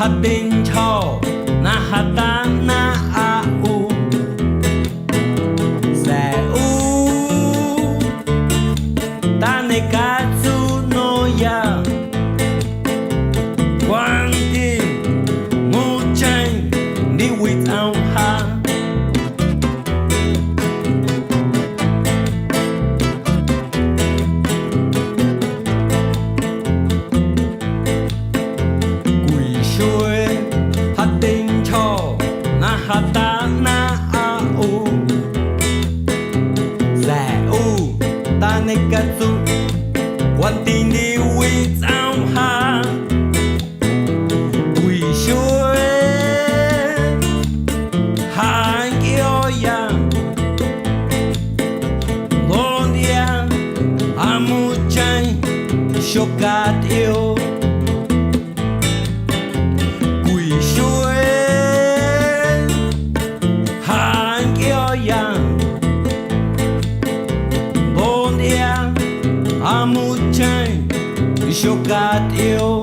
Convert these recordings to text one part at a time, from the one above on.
哈丁草，那哈达那阿乌，塞乌，达内嘎祖诺亚，关丁木chân，你为安哈。哈达那阿乌，在乌达那个族，关地你为造哈，为学汉教呀，罗呀阿木真学个丢。阿木真修嘎丢，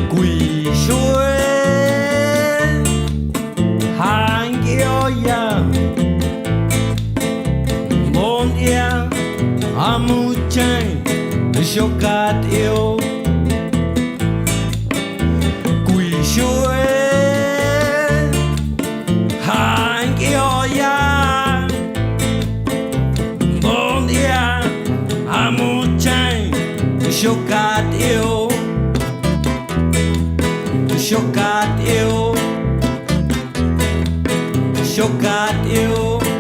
贵水汉教呀。阿木真修嘎丢，贵水汉教呀，梦呀阿木真修嘎丢，修嘎丢，修嘎丢。